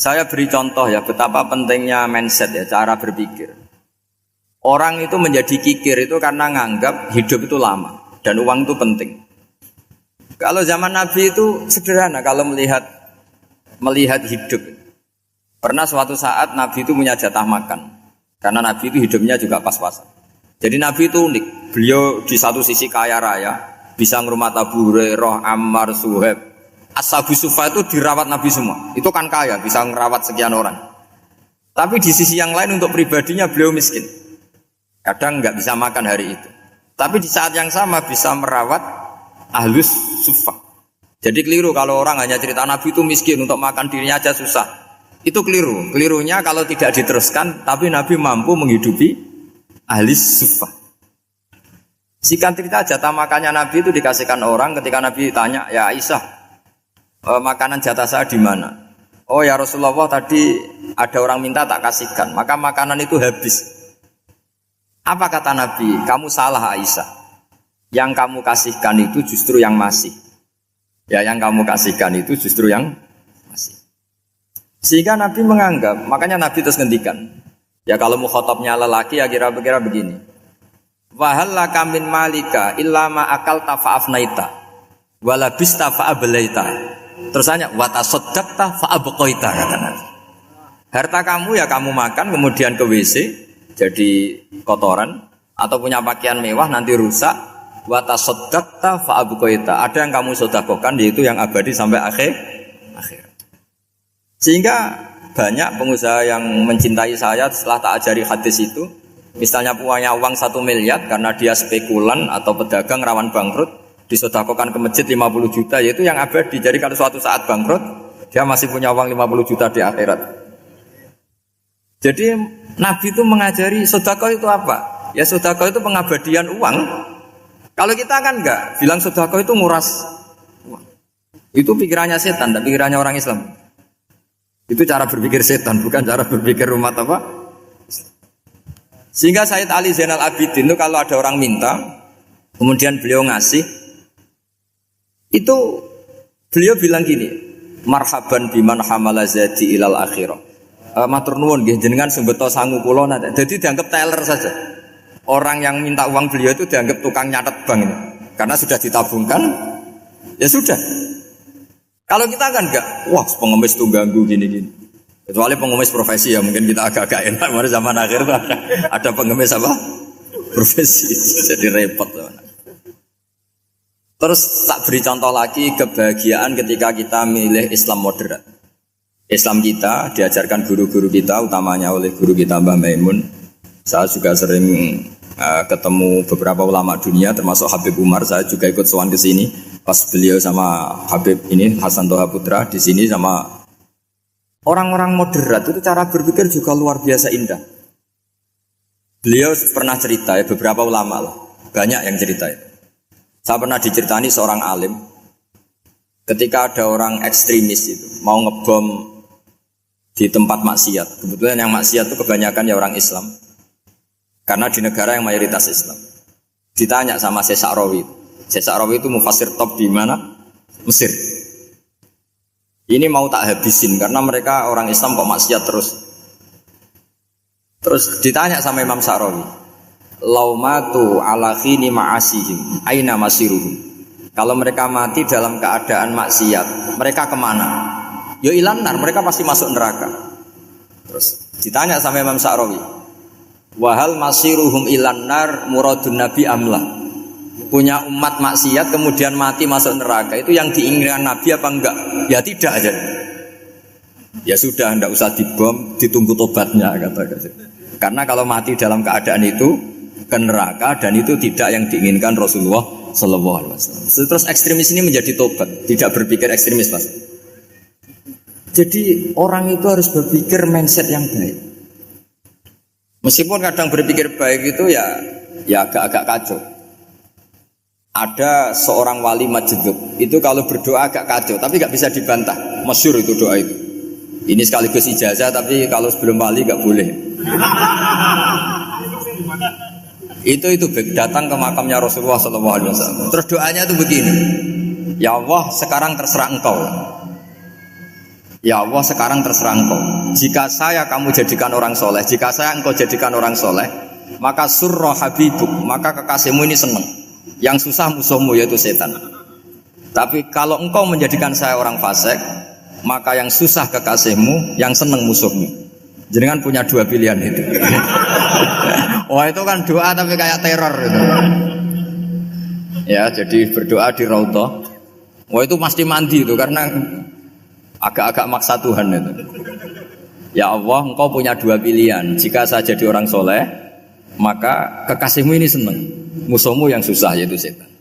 Saya beri contoh ya betapa pentingnya mindset ya, cara berpikir. Orang itu menjadi kikir itu karena nganggap hidup itu lama dan uang itu penting. Kalau zaman Nabi itu sederhana kalau melihat hidup. Pernah suatu saat Nabi itu punya jatah makan. Karena Nabi itu hidupnya juga pas-pasan. Jadi Nabi itu unik. Beliau di satu sisi kaya raya, bisa ngrumat Abu Hurairah, Ammar, Suhaib. Ashabu Sufa itu dirawat Nabi semua. Itu kan kaya, bisa ngerawat sekian orang. Tapi di sisi yang lain untuk pribadinya beliau miskin. Kadang nggak bisa makan hari itu. Tapi di saat yang sama bisa merawat Ahlus Sufa. Jadi keliru kalau orang hanya cerita Nabi itu miskin, untuk makan dirinya aja susah. Itu keliru. Kelirunya kalau tidak diteruskan, tapi Nabi mampu menghidupi Ahlus Sufa. Singkat cerita jatah makannya Nabi itu dikasihkan orang ketika Nabi tanya, ya Aisyah, makanan jatah saya di mana? Oh ya Rasulullah, tadi ada orang minta tak kasihkan, maka makanan itu habis. Apa kata Nabi? Kamu salah Aisyah. Yang kamu kasihkan itu justru yang masih. Ya, yang kamu kasihkan itu justru yang masih. Sehingga Nabi menganggap, makanya Nabi terus ngendikan. Ya kalau mukhatabnya lelaki ya kira-kira begini. Wahal laka min malika illa ma akalta fa'afnaita wala bista fa'ablaita. Terus tanya, watasaddaqta fa'abqaita, kata Nabi. Harta kamu ya kamu makan kemudian ke WC jadi kotoran, atau punya pakaian mewah nanti rusak. Watasaddaqta fa'abqaita. Ada yang kamu sedekahkan yaitu yang abadi sampai akhir. Sehingga banyak pengusaha yang mencintai saya setelah tak ajari hadis itu, misalnya punya uang 1 miliar karena dia spekulan atau pedagang rawan bangkrut, disedekahkan ke masjid 50 juta, yaitu yang abadi. Jadi kalau suatu saat bangkrut, dia masih punya uang 50 juta di akhirat. Jadi Nabi itu mengajari sedekah itu apa? Ya sedekah itu pengabadian uang. Kalau kita kan enggak, bilang sedekah itu nguras uang. Itu pikirannya setan, dan pikirannya orang Islam. Itu cara berpikir setan, bukan cara berpikir umat apa? Sehingga Sayyid Ali Zainal Abidin itu kalau ada orang minta, kemudian beliau ngasih, itu beliau bilang gini, marhaban biman hamala zadi ilal akhirah. Matur nuwun nggih jenengan sing beto sangu kula nate. Jadi dianggap teller saja. Orang yang minta uang beliau itu dianggap tukang nyatet bank ini. Karena sudah ditabungkan, ya sudah. Kalau kita kan enggak, wah pengemis tuh ganggu gini-gini. Kecuali pengemis profesi ya mungkin kita agak-agak enak. Mari zaman akhir tuh ada pengemis apa? Profesi. Jadi repot teman. Terus tak beri contoh lagi kebahagiaan ketika kita milih Islam moderat. Islam kita diajarkan guru-guru kita, utamanya oleh guru kita Mbah Maimun. Saya juga sering ketemu beberapa ulama dunia, termasuk Habib Umar. Saya juga ikut sowan ke sini pas beliau sama Habib ini Hasan Toha Putra di sini sama orang-orang moderat. Itu cara berpikir juga luar biasa indah. Beliau pernah cerita ya, beberapa ulama lah, banyak yang cerita itu. Saya pernah diceritani seorang alim ketika ada orang ekstremis itu mau ngebom di tempat maksiat. Kebetulan yang maksiat itu kebanyakan ya orang Islam, karena di negara yang mayoritas Islam. Ditanya sama Syekh Sa'rawi. Syekh Sa'rawi itu mufassir top di mana? Mesir. Ini mau tak habisin karena mereka orang Islam kok maksiat terus. Terus ditanya sama Imam Sa'rawi, laumatu ala khini ma'asihim aina masiruhum. Kalau mereka mati dalam keadaan maksiat, mereka kemana? Ya ilan nar, mereka pasti masuk neraka. Terus ditanya sama Imam Sa'rawi, wahal masiruhum ilan nar muradun nabi amla. Punya umat maksiat kemudian mati masuk neraka, itu yang diinginkan Nabi apa enggak? Ya tidak aja. Ya sudah, enggak usah dibom, ditunggu tobatnya kata. Karena kalau mati dalam keadaan itu ke neraka, dan itu tidak yang diinginkan Rasulullah Sallallahu Alaihi Wasallam. Terus ekstremis ini menjadi tobat, tidak berpikir ekstremis Mas. Jadi orang itu harus berpikir mindset yang baik. Meskipun kadang berpikir baik itu ya agak-agak kacau. Ada seorang wali majdub itu kalau berdoa agak kacau, tapi nggak bisa dibantah. Masyhur itu doa itu. Ini sekaligus ijazah, tapi kalau sebelum wali nggak boleh. Itu datang ke makamnya Rasulullah SAW. Terus doanya itu begini, ya Allah sekarang terserah engkau. Ya Allah, sekarang terserah engkau. Jika saya kamu jadikan orang soleh, jika saya engkau jadikan orang soleh, maka surra habibuk, maka kekasihmu ini senang. Yang susah musuhmu yaitu setan. Tapi kalau engkau menjadikan saya orang fasik, maka yang susah kekasihmu, yang senang musuhmu. Jenengan punya dua pilihan itu. Wah, itu kan doa tapi kayak teror itu. Ya, jadi berdoa di Raudhah. Wah, itu pasti mandi itu karena agak-agak maksa Tuhan itu. Ya Allah, engkau punya dua pilihan. Jika saya jadi orang soleh, maka kekasihmu ini senang, musuhmu yang susah yaitu setan.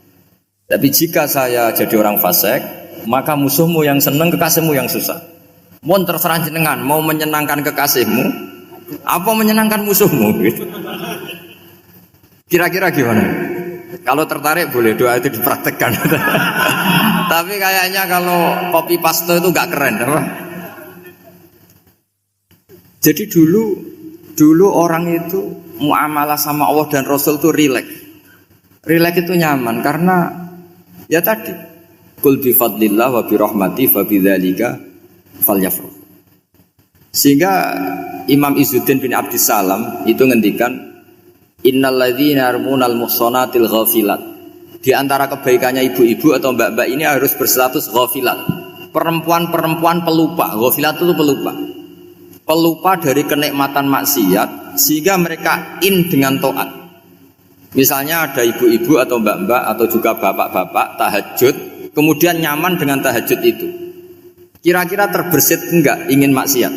Tapi jika saya jadi orang fasik, maka musuhmu yang senang, kekasihmu yang susah. Mohon terserah jenengan, mau menyenangkan kekasihmu apa menyenangkan musuhmu gitu. Kira-kira gimana? Kalau tertarik boleh doa itu dipraktekkan. Tapi kayaknya kalau copy paste itu gak keren apa? Jadi dulu orang itu muamalah sama Allah dan Rasul itu rileks. Rileks itu nyaman karena ya tadi qul bi fadlillah wa bi rahmati fa bidzalika falyafrah. Sehingga Imam Izzuddin bin Abdissalam itu ngendikan innal ladzina yarmunal muhsanatil ghafilat. Di antara kebaikannya ibu-ibu atau mbak-mbak ini harus berstatus ghafilat. Perempuan-perempuan pelupa. Ghafilat itu pelupa. Pelupa dari kenikmatan maksiat sehingga mereka dengan taat. Misalnya ada ibu-ibu atau mbak-mbak atau juga bapak-bapak tahajud, kemudian nyaman dengan tahajud itu. Kira-kira terbersit enggak ingin maksiat?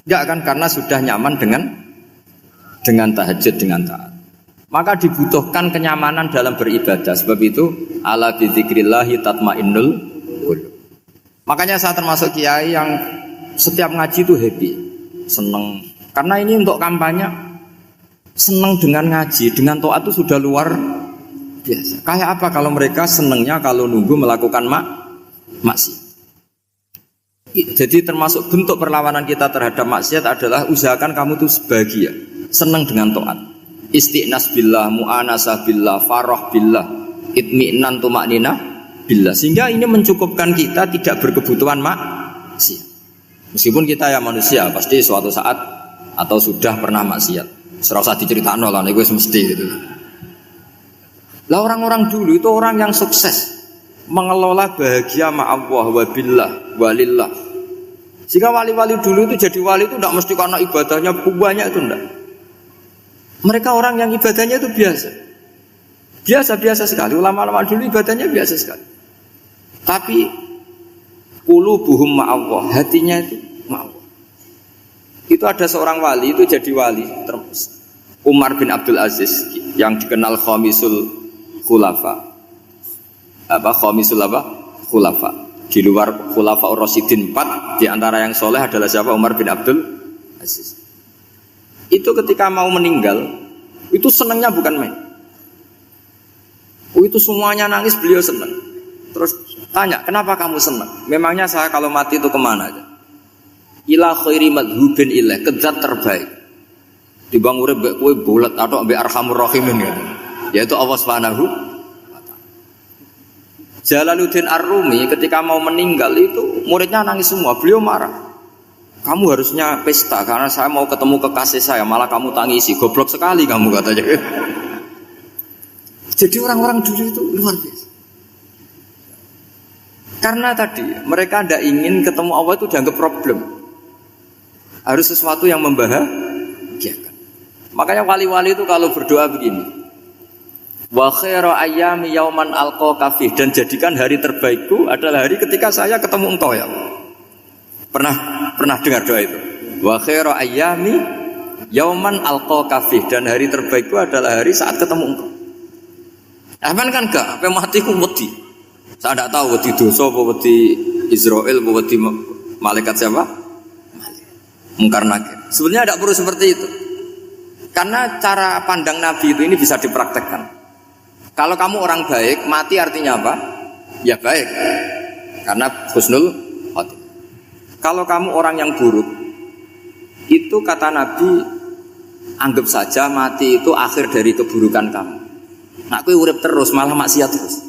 Enggak kan, karena sudah nyaman dengan tahajud, dengan taat. Maka dibutuhkan kenyamanan dalam beribadah. Sebab itu ala bidzikrillahi tatmainnul qulub. Makanya saya termasuk kiai yang setiap ngaji itu happy, seneng. Karena ini untuk kampanye, seneng dengan ngaji, dengan taat itu sudah luar biasa. Kayak apa kalau mereka senengnya kalau nunggu melakukan maksiat. Jadi termasuk bentuk perlawanan kita terhadap maksiat adalah usahakan kamu tuh sebahagia, senang dengan taat. Istiqnas billah, mu'anasah billah, farah billah, itmi'nan tumakninah billah. Sehingga ini mencukupkan kita tidak berkebutuhan maksiat. Meskipun kita ya manusia, pasti suatu saat atau sudah pernah maksiat. Serasa diceritakan lah, ini gue semesti gitu. Lah orang-orang dulu itu orang yang sukses mengelola bahagia ma'allah wa billah walillah. Jika wali-wali dulu itu jadi wali itu tidak mesti karena ibadahnya banyak, itu enggak. Mereka orang yang ibadahnya itu biasa. Biasa-biasa sekali. Ulama-ulama dulu ibadahnya biasa sekali. Tapi qulubuhum ma'allah, hatinya itu ma'allah. Itu ada seorang wali itu jadi wali, Umar bin Abdul Aziz yang dikenal khamisul khulafa. Khulafa. Di luar khulafa ar-rasyidin 4, di antara yang soleh adalah siapa? Umar bin Abdul Aziz. Itu ketika mau meninggal, itu senangnya bukan main. Itu semuanya nangis, beliau senang. Terus tanya, kenapa kamu senang? Memangnya saya kalau mati itu kemana aja? Ila khairi madhubin ilah, ke zat terbaik. Dibang urip mbek kowe bolet atau mbek arhamur rahimin gitu. Yaitu Allah Subhanahu. Jalaluddin Ar-Rumi ketika mau meninggal itu muridnya nangis semua, beliau marah. Kamu harusnya pesta karena saya mau ketemu kekasih saya, malah kamu tangisi, goblok sekali kamu katanya. Jadi orang-orang dulu itu luar biasa. Karena tadi mereka tidak ingin ketemu Allah itu dianggap problem. Harus sesuatu yang membahagiakan. Makanya wali-wali itu kalau berdoa begini. Wa khairu ayyami yauman alqa fi, dan jadikan hari terbaikku adalah hari ketika saya ketemu engkau ya. Pernah dengar doa itu? Wa khairu ayyami yauman alqa fi, dan hari terbaikku adalah hari saat ketemu engkau. Aman kan gak? Apa mati ku wedi. Saya tidak tahu wedi dosa apa wedi Israel apa wedi malaikat siapa? Mungkar nakir. Sebenarnya tidak perlu seperti itu. Karena cara pandang Nabi itu ini bisa dipraktekkan. Kalau kamu orang baik, mati artinya apa? Ya baik. Karena husnul khotimah. Kalau kamu orang yang buruk, itu kata Nabi, anggap saja mati itu akhir dari keburukan kamu. Nah, kowe urip terus malah maksiat terus.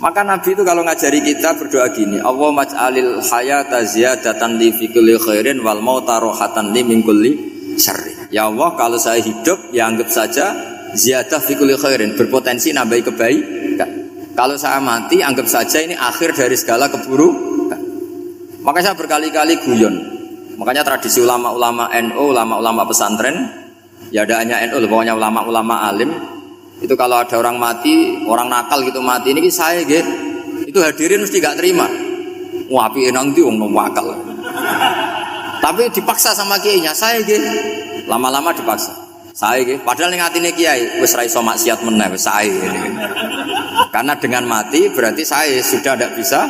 Maka Nabi itu kalau ngajari kita berdoa gini, Allahumma ij'alil hayata ziyadatan li fi kulli khairin wal mauta rohatan li min kulli syarrin. Ya Allah, kalau saya hidup ya anggap saja ziyadah fi kulli khairin, berpotensi nambahi kebaikan. Kalau saya mati anggap saja ini akhir dari segala keburukan. Maka saya berkali-kali guyon. Makanya tradisi ulama-ulama NU, ulama-ulama pesantren, ya ada hanya NU, pokoknya ulama-ulama alim. Itu kalau ada orang mati, orang nakal gitu mati, ini saya gitu. Itu hadirin mesti gak terima. Wah, api enang itu wong nakal. Tapi dipaksa sama kiainya, saya gitu. Lama-lama dipaksa. Saya gitu. Padahal ning atine kiai wis ra iso maksiat meneh wis saya gitu. Karena dengan mati berarti saya sudah tidak bisa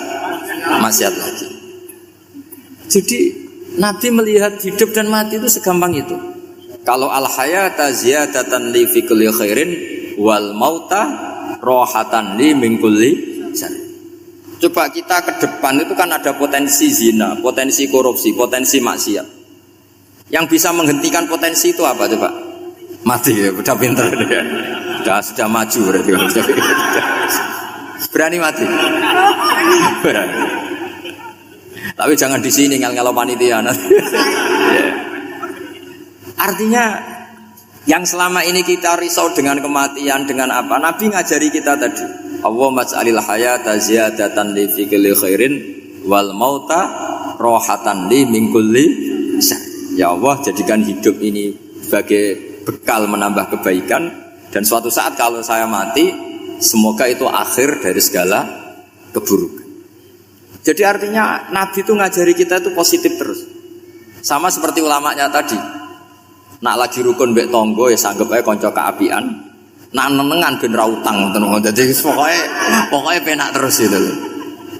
maksiat lagi. Jadi Nabi melihat hidup dan mati itu segampang itu. Kalau al-hayata ziyadatan li fi kulli khairin wal mauta rohatan li min kulli syarr. Coba kita ke depan itu kan ada potensi zina, potensi korupsi, potensi maksiat. Yang bisa menghentikan potensi itu apa coba? Mati ya, udah pinter ya. Sudah maju berarti. Berani mati. Berani. Tapi jangan di sini ngel-ngelo panitia. Artinya yang selama ini kita risau dengan kematian, dengan apa? Nabi ngajari kita tadi. Allahumma ij'alil hayata ziyadatan li fi kulli khairin wal mauta rohatan li min kulli syarr. Ya Allah, jadikan hidup ini sebagai bekal menambah kebaikan, dan suatu saat kalau saya mati, semoga itu akhir dari segala keburukan. Jadi artinya Nabi itu ngajari kita itu positif terus. Sama seperti ulamanya tadi. Nak lagi rukun mbek tonggo ya sanggep ae kanca kaapian. Nak nenengan ben ra utang ngono. Dadi pokoke penak terus itu.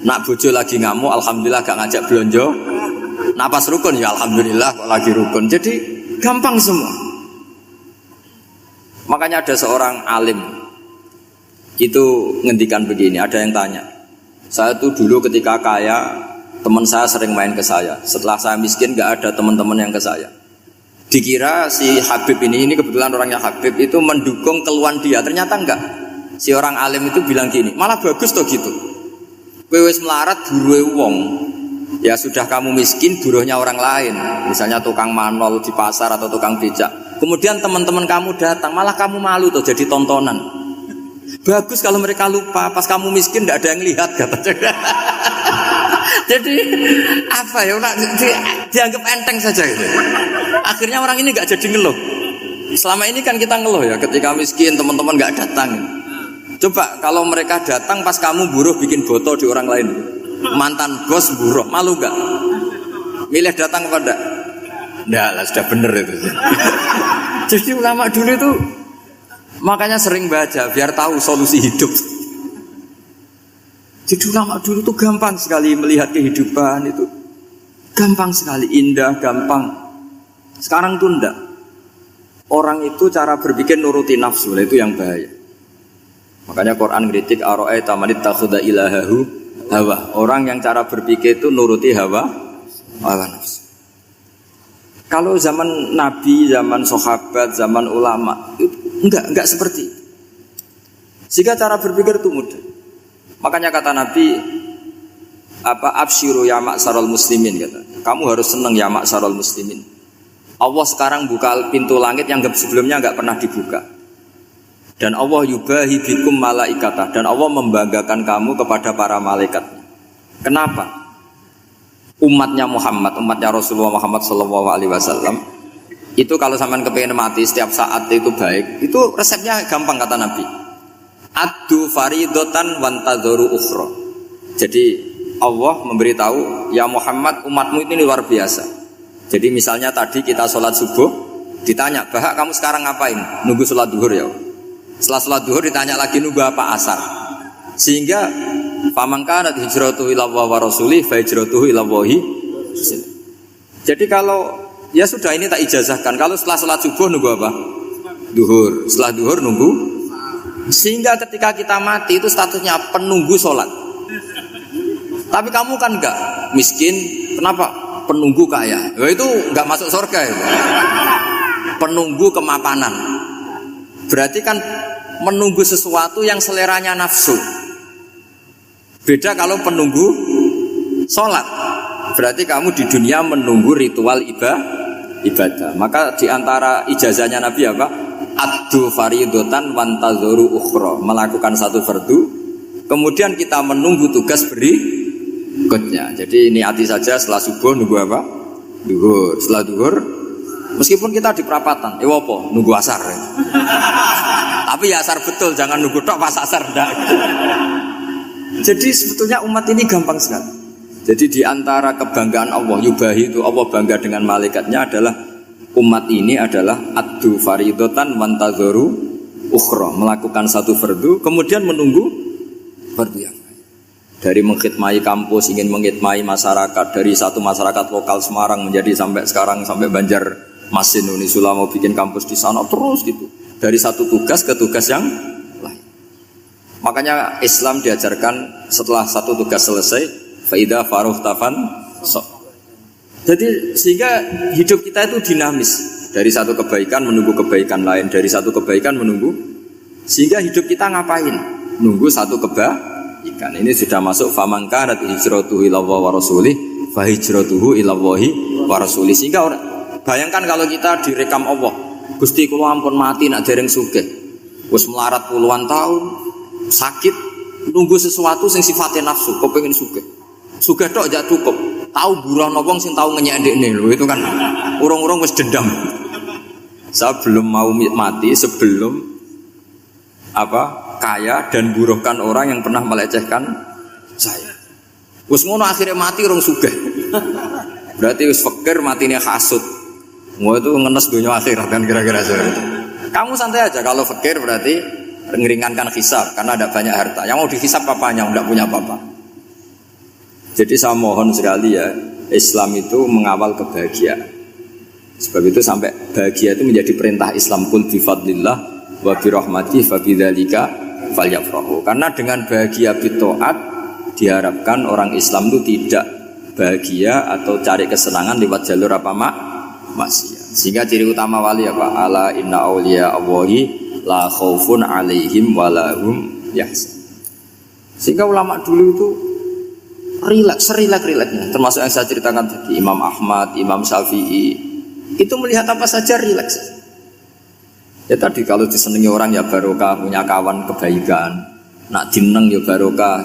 Nak bojo lagi ngamuk alhamdulillah gak ngajak blonjo. Nak pas rukun ya alhamdulillah kok lagi rukun. Jadi gampang semua. Makanya ada seorang alim itu ngendikan begini, ada yang tanya. Saya tuh dulu ketika kaya, teman saya sering main ke saya. Setelah saya miskin gak ada teman-teman yang ke saya. Dikira si Habib ini kebetulan orangnya Habib itu mendukung keluhan dia, ternyata enggak. Si orang alim itu bilang gini, malah bagus toh gitu. Kowe wis melarat buruhe wong. Ya sudah kamu miskin buruhnya orang lain. Misalnya tukang manol di pasar atau tukang becak. Kemudian teman-teman kamu datang, malah kamu malu toh jadi tontonan. Bagus kalau mereka lupa, pas kamu miskin tidak ada yang lihat katanya. Jadi apa ya, dianggap enteng saja gitu. Akhirnya orang ini nggak jadi ngeluh. Selama ini kan kita ngeluh ya, ketika miskin teman-teman nggak datang. Coba kalau mereka datang pas kamu buruh bikin foto di orang lain, mantan bos buruh, malu nggak? Milih datang kepada? Nggak lah, sudah bener itu. Jadi ulama dulu itu makanya sering baca biar tahu solusi hidup. Jadi ulama dulu tuh gampang sekali melihat kehidupan itu. Gampang sekali, indah, gampang. Sekarang tuh enggak. Orang itu cara berpikir nuruti nafsu, itu yang bahaya. Makanya Quran kritik ara'aita man ittakhadha ilahahu hawa. Orang yang cara berpikir itu nuruti hawa nafsu. Kalau zaman Nabi, zaman sahabat, zaman ulama itu enggak seperti itu. Sehingga cara berpikir itu mudah. Makanya kata Nabi, absyiru ya ma'sarul muslimin, kata. Kamu harus senang ya ma'sarul muslimin. Allah sekarang buka pintu langit yang sebelumnya enggak pernah dibuka. Dan Allah yubahi bikum malaikatah, dan Allah membanggakan kamu kepada para malaikat. Kenapa? Umatnya Muhammad, umatnya Rasulullah Muhammad SAW itu kalau sampean kepengen mati setiap saat itu baik, itu resepnya gampang kata Nabi. Addu faridotan wantadzoru ukhra. Jadi Allah memberitahu, ya Muhammad, umatmu ini luar biasa. Jadi misalnya tadi kita sholat subuh, ditanya, Bahak kamu sekarang ngapain? Nunggu sholat duhur ya. Setelah sholat duhur ditanya lagi nunggu apa asar. Sehingga faman kanat hijratuhu ila Allah wa rasulih fa hijratuhu ila Allah. Jadi kalau ya sudah ini tak ijazahkan, kalau setelah sholat subuh nunggu apa? Duhur. Setelah duhur nunggu. Sehingga ketika kita mati itu statusnya penunggu sholat. Tapi kamu kan enggak miskin, kenapa? Penunggu kaya. Ya itu enggak masuk surga ya. Penunggu kemapanan. Berarti kan menunggu sesuatu yang seleranya nafsu. Beda kalau penunggu sholat. Berarti kamu di dunia menunggu ritual ibadah. Maka di antara ijazahnya Nabi apa? Addu faridotan wantazuru ukhra. Melakukan satu fardu, kemudian kita menunggu tugas berikutnya. Jadi niati saja setelah subuh nunggu apa? Duhur. Setelah duhur, meskipun kita di perapatan, apa? Nunggu asar. Tapi ya asar betul, jangan nunggu tok pas asar ndak. Jadi sebetulnya umat ini gampang sekali. Jadi di antara kebanggaan Allah, yubahi itu Allah bangga dengan malaikatnya adalah umat ini adalah addu faridotan wantazuru ukhra, melakukan satu fardu kemudian menunggu fardu yang lain. Dari mengkhidmati kampus, ingin mengkhidmati masyarakat, dari satu masyarakat lokal Semarang menjadi sampai sekarang sampai Banjarmasin, Unisula mau bikin kampus di sana terus gitu. Dari satu tugas ke tugas yang lain. Makanya Islam diajarkan setelah satu tugas selesai, faida faruh tafan so. Jadi sehingga hidup kita itu dinamis, dari satu kebaikan menunggu kebaikan lain, dari satu kebaikan menunggu, sehingga hidup kita ngapain? Nunggu satu kebaikan. Ini sudah masuk faman kanat hijratuhu ilallahi wa rasulih fa hijratuhu ilallahi wa rasulih. Sehingga bayangkan kalau kita direkam Allah, Gusti kula ampun mati nak dereng sugih. Wis melarat puluhan tahun, sakit, nunggu sesuatu sing sifatnya nafsu, kepengin sugih. Sugih tok jak cukup. Tahu buruh wong sing tahu ngenyek ndekne lho, itu kan urung-urung wis dendam. Saya belum mau mati sebelum kaya dan buruhkan orang yang pernah melecehkan saya. Wis ngono akhirnya mati urung sugih. Berarti wis fakir matine hasud. Mau itu ngenes dunia akhirat kan kira-kira seperti itu. Kamu santai aja kalau fakir berarti meringankan hisab karena ada banyak harta. Yang mau dihisab apanya? Enggak punya apa-apa. Jadi saya mohon sekali ya, Islam itu mengawal kebahagiaan. Sebab itu sampai bahagia itu menjadi perintah Islam, kul bi fadlillah wa bi rahmatihi fa bidzalika falyafrahu. Karena dengan bahagia bi taat diharapkan orang Islam itu tidak bahagia atau cari kesenangan lewat jalur maksiat. Sehingga ciri utama wali apa? Ala inna auliya Allahi la khaufun alaihim walahum yahzan. Sehingga ulama dulu itu rileks-rileksnya. Termasuk yang saya ceritakan tadi, Imam Ahmad, Imam Syafi'i, itu melihat apa saja rileks. Ya tadi kalau disenangi orang ya barokah, punya kawan kebaikan. Nak dineng ya barokah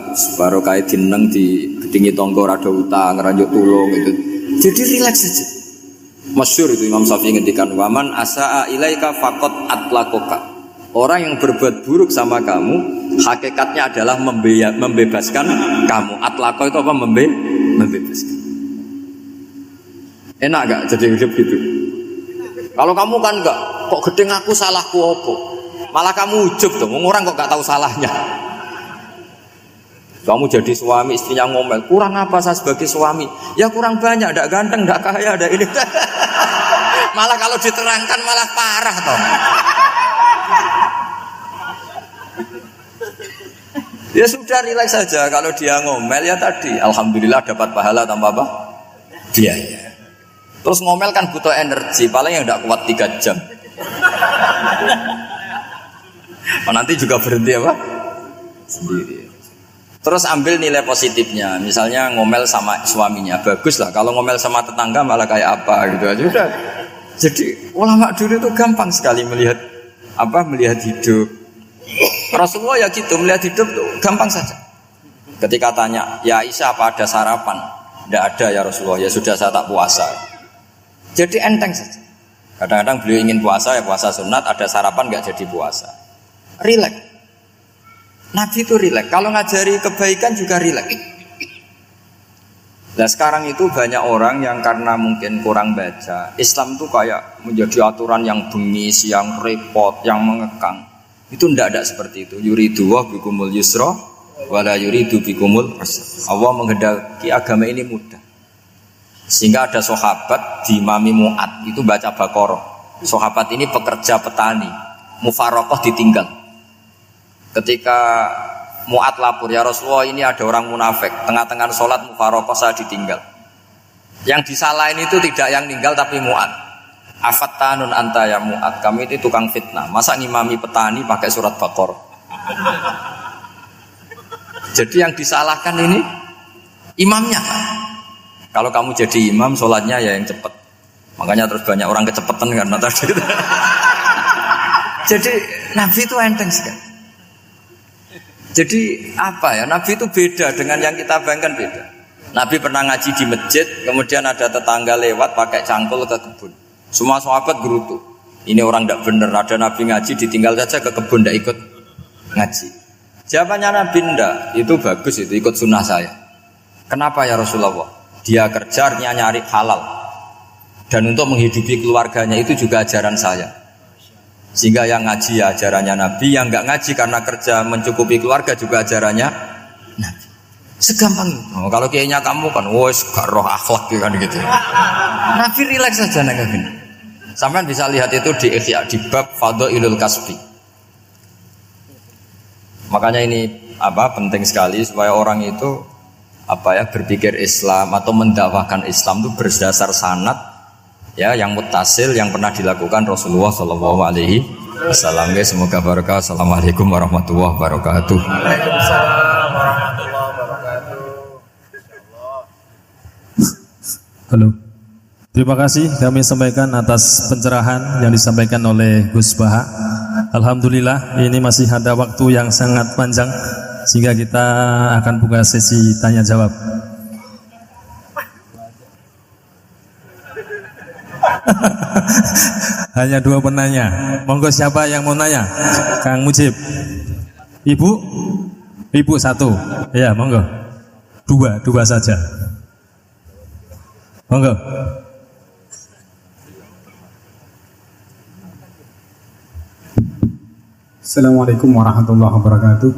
dineng di gedingi tonggo rada utang, ngeranjuk tulung itu. Jadi rileks saja. Masyhur itu Imam Syafi'i ngendikan waman asaa ilaika faqat atlaqaka. Orang yang berbuat buruk sama kamu hakikatnya adalah membebaskan kamu. Atlaqa itu apa? Membebaskan. Enak gak jadi hidup gitu? Kalau kamu kan enggak, kok gedeng aku salahku apa? Malah kamu ujub dong, orang kok gak tahu salahnya. Kamu jadi suami, istrinya ngomel, kurang apa saya sebagai suami? Ya kurang banyak, ndak ganteng, ndak kaya, ndak ini. Malah kalau diterangkan malah parah toh. Ya sudah rileks saja, kalau dia ngomel ya tadi, alhamdulillah dapat pahala tanpa apa? Biaya. Terus ngomel kan butuh energi, paling yang ndak kuat 3 jam. Nanti juga berhenti apa? Sendiri. Terus ambil nilai positifnya, misalnya ngomel sama suaminya, bagus lah. Kalau ngomel sama tetangga malah kayak apa gitu aja udah. Jadi ulama dulu itu gampang sekali melihat hidup. Rasulullah ya gitu, melihat hidup tuh gampang saja. Ketika tanya, ya Aisyah apa ada sarapan? Tidak ada ya Rasulullah, ya sudah saya tak puasa. Jadi enteng saja. Kadang-kadang beliau ingin puasa ya puasa sunat, ada sarapan nggak jadi puasa. Rileks. Nabi itu rileks. Kalau ngajari kebaikan juga rileks. Nah sekarang itu banyak orang yang karena mungkin kurang baca, Islam itu kayak menjadi aturan yang bengis, yang repot, yang mengekang. Itu tidak seperti itu. Yuridu wa bikumul yusra wala yuridu bikumul usra. Allah menghendaki agama ini mudah. Sehingga ada sahabat di Mami Mu'ad itu baca Baqarah. Sahabat ini pekerja petani, mufarokoh ditinggal. Ketika Mu'ad lapor, ya Rasulullah ini ada orang munafik, tengah-tengah sholat mufarokoh saya ditinggal. Yang disalahin itu tidak yang tinggal tapi Mu'ad. Afattanun anta ya Mu'ad, kami itu tukang fitnah. Masa ngimami petani pakai surat Baqarah? Jadi yang disalahkan ini imamnya. Kalau kamu jadi imam, sholatnya ya yang cepat. Makanya terus banyak orang kecepatan karena tadi. Jadi Nabi itu enteng sekali. Jadi apa ya? Nabi itu beda dengan yang kita bayangkan beda. Nabi pernah ngaji di masjid, kemudian ada tetangga lewat pakai cangkul ke kebun. Semua sahabat gerutu. Ini orang tidak benar. Ada Nabi ngaji ditinggal saja ke kebun, tidak ikut ngaji. Jawabannya Nabi tidak. Itu bagus, itu ikut sunnah saya. Kenapa ya Rasulullah? Dia kerjanya nyari halal. Dan untuk menghidupi keluarganya itu juga ajaran saya. Sehingga yang ngaji ya ajarannya Nabi, yang nggak ngaji karena kerja mencukupi keluarga juga ajarannya Nabi. Segampang itu. Oh, kalau kayaknya kamu kan, wes gak roh akhlak kan gitu. Nabi rileks saja nengah. Sampai bisa lihat itu di Ihya di bab Fadhailul Kasbi. Makanya ini penting sekali supaya orang itu berpikir Islam atau mendakwahkan Islam itu berdasar sanad ya yang muttasil yang pernah dilakukan Rasulullah sallallahu alaihi wasallam. Semoga barokah. Assalamualaikum warahmatullahi wabarakatuh. Waalaikumsalam warahmatullahi wabarakatuh. Halo. Terima kasih kami sampaikan atas pencerahan yang disampaikan oleh Gus Baha. Alhamdulillah ini masih ada waktu yang sangat panjang sehingga kita akan buka sesi tanya jawab. Hanya 2 penanya. Monggo siapa yang mau nanya? Kang Mujib. Ibu? Ibu 1. Ya, monggo. 2 saja. Monggo. Assalamualaikum warahmatullahi wabarakatuh.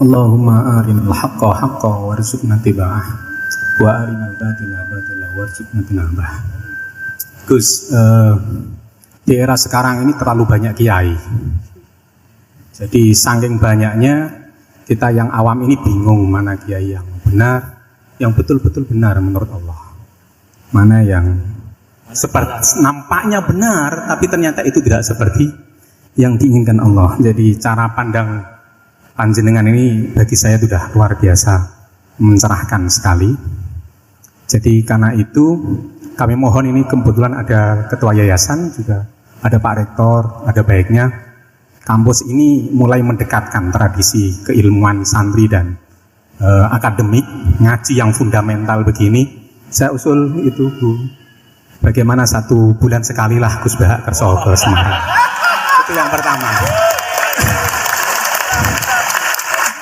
Allahumma arinal haqqa haqqa warzuqna tiba'ah wa arinal batila batila warzuqna tinabah. Gus, di era sekarang ini terlalu banyak kiai. Jadi saking banyaknya kita yang awam ini bingung mana kiai yang benar, yang betul-betul benar menurut Allah. Mana yang seperti nampaknya benar tapi ternyata itu tidak seperti yang diinginkan Allah. Jadi cara pandang panjenengan ini bagi saya sudah luar biasa mencerahkan sekali. Jadi karena itu kami mohon, ini kebetulan ada ketua yayasan, juga ada Pak Rektor, ada baiknya kampus ini mulai mendekatkan tradisi keilmuan santri dan akademik, ngaji yang fundamental begini. Saya usul itu Bu, bagaimana 1 bulan sekali lah Gus Baha kerso ke Semarang. Itu yang pertama.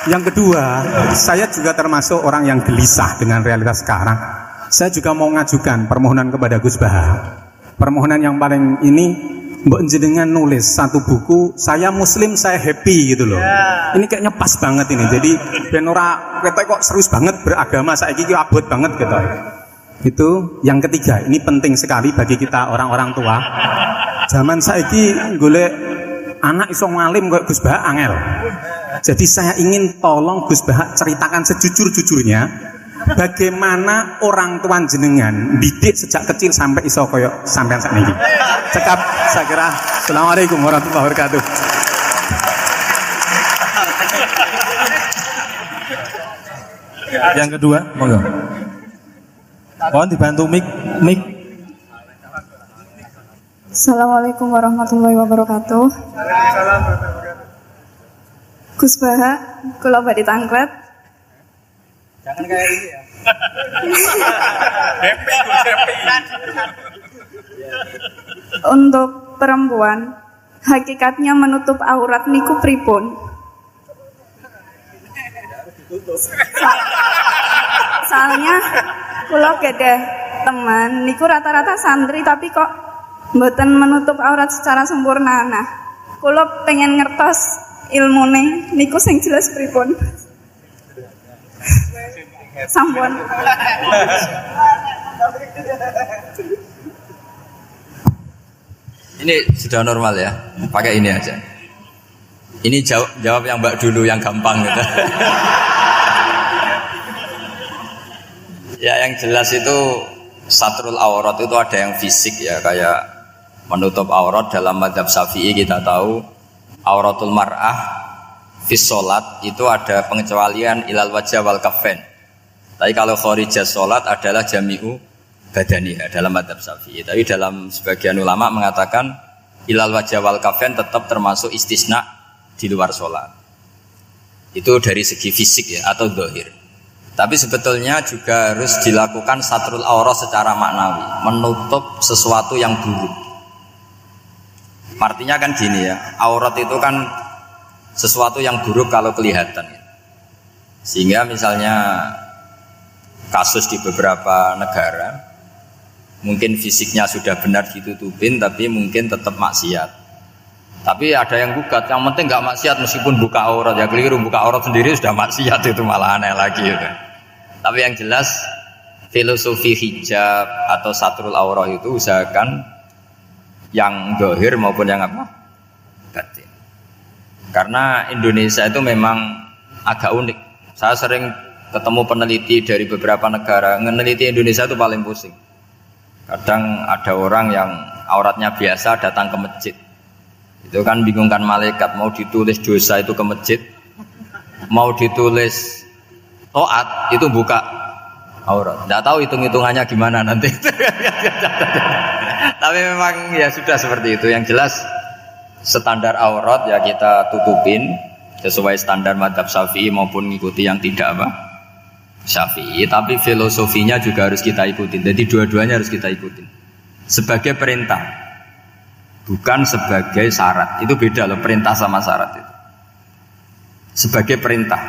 Yang kedua, saya juga termasuk orang yang gelisah dengan realitas sekarang. Saya juga mau ngajukan permohonan kepada Gus Baha. Permohonan yang paling ini, mbok jenengan nulis 1 buku, saya Muslim, saya happy gitu loh. Ini kayaknya pas banget ini. Jadi ben ora ketok kok serius banget beragama, saiki iki abot banget gitu. Itu yang ketiga, ini penting sekali bagi kita orang-orang tua. Zaman saiki golek anak iso ngalim kok Gus Baha angel. Jadi saya ingin tolong Gus Baha ceritakan sejujur-jujurnya bagaimana orang tua jenengan didik sejak kecil sampai iso koyo sampean sakniki. Cekap saya kira. Assalamualaikum warahmatullahi wabarakatuh. Yang kedua, monggo. Mohon dibantu mic. Assalamualaikum warahmatullahi wabarakatuh. Gus Baha, kula badhe tangklet. Jangan kayak ini ya. Untuk perempuan, hakikatnya menutup aurat niku pripun? Soalnya kula gadah teman niku rata-rata santri tapi kok mboten menutup aurat secara sempurna. Nah, kula pengen ngertos ilmune niku sing jelas pripun. Sampun. Ini sudah normal ya, pakai ini aja. Ini jawab yang Mbak dulu yang gampang gitu. Ya yang jelas itu satrul aurat itu ada yang fisik ya, kayak menutup aurat dalam mazhab Syafi'i kita tahu auratul mar'ah fis sholat itu ada pengecualian ilal wajah wal kafen. Tapi kalau kharijah sholat adalah jami'u badaniha dalam madzhab Syafi'i. Tapi dalam sebagian ulama mengatakan ilal wajah wal kafen tetap termasuk istisna di luar sholat. Itu dari segi fisik ya atau zahir. Tapi sebetulnya juga harus dilakukan satrul aurah secara maknawi, menutup sesuatu yang buruk. Artinya kan gini ya, aurat itu kan sesuatu yang buruk kalau kelihatan. Sehingga misalnya kasus di beberapa negara, mungkin fisiknya sudah benar ditutupin, tapi mungkin tetap maksiat. Tapi ada yang gugat, yang penting nggak maksiat meskipun buka aurat. Ya keliru, buka aurat sendiri sudah maksiat, itu malah aneh lagi gitu. Tapi yang jelas filosofi hijab atau satrul aurah itu usahakan yang zahir maupun yang apa? Batin. Karena Indonesia itu memang agak unik. Saya sering ketemu peneliti dari beberapa negara, meneliti Indonesia itu paling pusing. Kadang ada orang yang auratnya biasa datang ke masjid. Itu kan bingungkan malaikat, mau ditulis dosa itu ke masjid, mau ditulis taat itu buka aurat. Tidak tahu hitung-hitungannya gimana nanti. Tapi memang ya sudah seperti itu. Yang jelas standar aurat ya kita tutupin sesuai standar madzhab Syafi'i maupun mengikuti yang tidak apa Syafi'i. Tapi filosofinya juga harus kita ikutin. Jadi dua-duanya harus kita ikutin. Sebagai perintah, bukan sebagai syarat. Itu beda loh, perintah sama syarat itu. Sebagai perintah,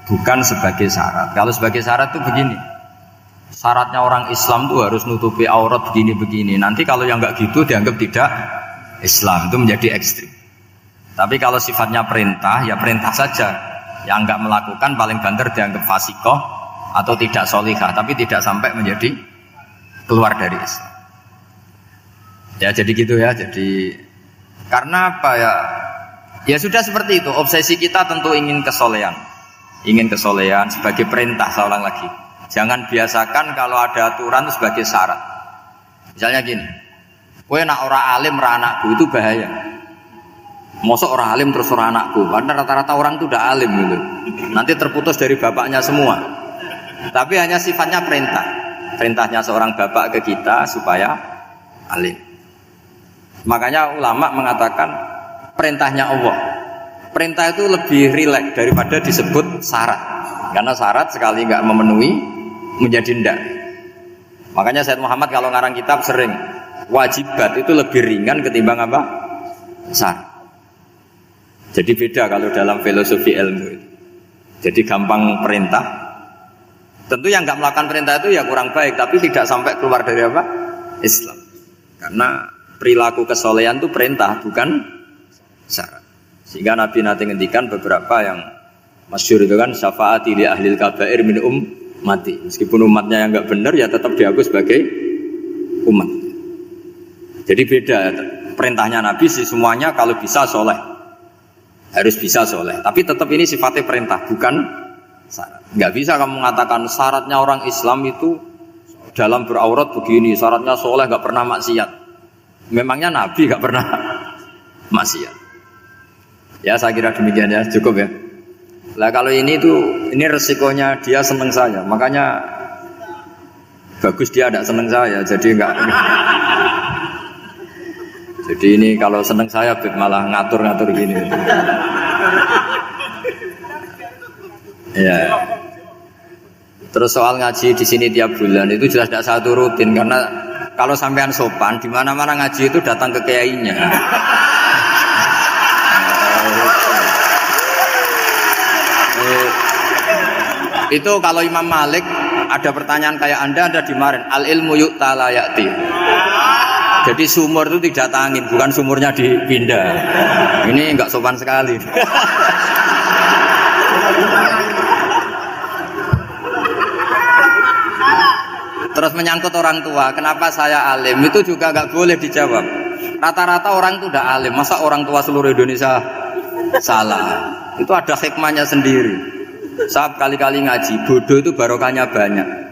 bukan sebagai syarat. Kalau sebagai syarat itu begini. Syaratnya orang Islam tuh harus nutupi aurat begini-begini. Nanti kalau yang enggak gitu dianggap tidak Islam, itu menjadi ekstrim. Tapi kalau sifatnya perintah, ya perintah saja. Yang enggak melakukan paling banter dianggap fasikoh atau tidak solihah, tapi tidak sampai menjadi keluar dari Islam. Ya jadi gitu ya. Jadi karena apa ya? Ya sudah seperti itu. Obsesi kita tentu ingin kesolehan. Ingin kesolehan sebagai perintah, saya ulang lagi. Jangan biasakan kalau ada aturan itu sebagai syarat. Misalnya gini, kowe nak ora alim ra anakku, itu bahaya. Mosok ora alim terus ora anakku, karena rata-rata orang itu udah alim gitu. Nanti terputus dari bapaknya semua. Tapi hanya sifatnya perintah. Perintahnya seorang bapak ke kita supaya alim. Makanya ulama mengatakan perintahnya Allah. Perintah itu lebih rileks daripada disebut syarat. Karena syarat sekali nggak memenuhi menjadi ndak. Makanya Sayyid Muhammad kalau ngarang kitab sering wajibat itu lebih ringan ketimbang apa? Syarat. Jadi beda kalau dalam filosofi ilmu itu. Jadi gampang perintah. Tentu yang nggak melakukan perintah itu ya kurang baik, tapi tidak sampai keluar dari apa? Islam. Karena perilaku kesolehan itu perintah, bukan syarat. Sehingga Nabi nanti ngendikan beberapa yang masyhur itu kan syafaati li ahlil kabair min mati. Meskipun umatnya yang enggak benar ya tetap diaku sebagai umat. Jadi beda perintahnya Nabi sih semuanya kalau bisa soleh. Harus bisa soleh. Tapi tetap ini sifatnya perintah bukan syarat. Enggak bisa kamu mengatakan syaratnya orang Islam itu dalam beraurat begini, syaratnya soleh enggak pernah maksiat. Memangnya Nabi enggak pernah maksiat. Ya saya kira demikian ya, cukup ya. Lah kalau ini resikonya dia seneng saya, makanya bagus dia tidak seneng saya, jadi enggak. Jadi ini kalau seneng saya malah ngatur-ngatur gini. Ya. Terus soal ngaji di sini tiap bulan itu jelas tidak satu rutin karena kalau sampean sopan di mana-mana ngaji itu datang ke kiainya. Itu kalau Imam Malik ada pertanyaan kayak Anda dimarahin al ilmu yu'ta la ya'ti. Jadi sumur itu didatangin, bukan sumurnya dipindah. Ini enggak sopan sekali. Terus menyangkut orang tua, kenapa saya alim? Itu juga enggak boleh dijawab. Rata-rata orang itu udah alim, masa orang tua seluruh Indonesia salah? Itu ada hikmahnya sendiri. Saya kali-kali ngaji, bodoh itu barokahnya banyak.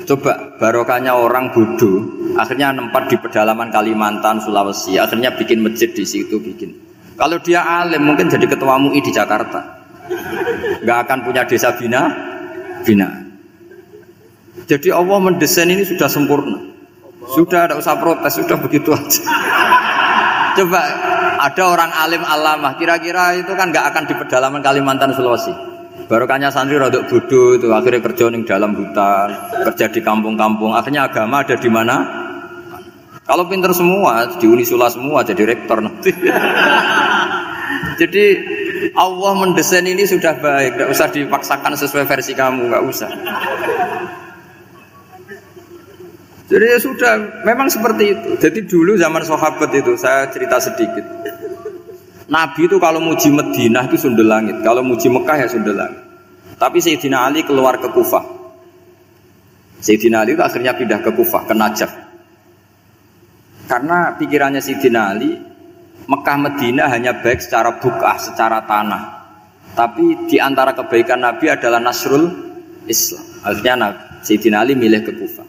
Coba barokahnya orang bodoh, akhirnya nempat di pedalaman Kalimantan, Sulawesi, akhirnya bikin masjid di situ bikin. Kalau dia alim mungkin jadi ketua MUI di Jakarta. Nggak akan punya desa bina. Jadi Allah mendesain ini sudah sempurna. Sudah tidak usah protes, sudah begitu aja. Coba ada orang alim alamah, kira-kira itu kan nggak akan di pedalaman Kalimantan Sulawesi. Barokahnya santri rodok bodoh itu akhirnya kerja di dalam hutan, kerja di kampung-kampung. Akhirnya agama ada di mana? Kalau pinter semua, di Unisula semua jadi rektor nanti. Jadi Allah mendesain ini sudah baik, tidak usah dipaksakan sesuai versi kamu, nggak usah. Jadi ya sudah, memang seperti itu. Jadi dulu zaman sahabat itu, saya cerita sedikit. Nabi itu kalau muji Madinah itu sundel langit, kalau muji Mekah ya sundel langit. Tapi Sayyidina Ali keluar ke Kufah. Sayyidina Ali itu akhirnya pindah ke Kufah, ke Najaf. Karena pikirannya Sayyidina Ali, Mekah Madinah hanya baik secara bukah, secara tanah. Tapi di antara kebaikan Nabi adalah nasrul Islam. Akhirnya Sayyidina Ali milih ke Kufah.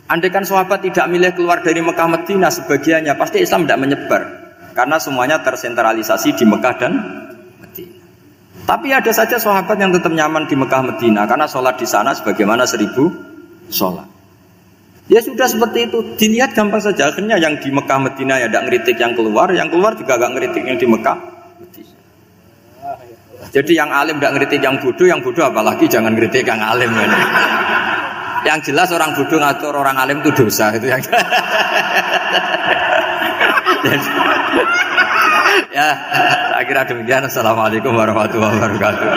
Andai kan sahabat tidak milih keluar dari Mekah Madinah sebagiannya, pasti Islam tidak menyebar. Karena semuanya tersentralisasi di Mekah dan Madinah. Tapi ada saja sahabat yang tetap nyaman di Mekah Madinah karena sholat di sana sebagaimana 1000 sholat. Ya sudah seperti itu, dilihat gampang saja. Akhirnya yang di Mekah Madinah ya tidak ngeritik yang keluar juga gak ngeritik yang di Mekah Madinah. Jadi yang alim tidak ngeritik yang bodoh apalagi jangan ngeritik yang alim. Yang jelas orang bodoh ngatur orang alim itu dosa itu yang. Ya, saya kira demikian. Assalamualaikum warahmatullahi wabarakatuh.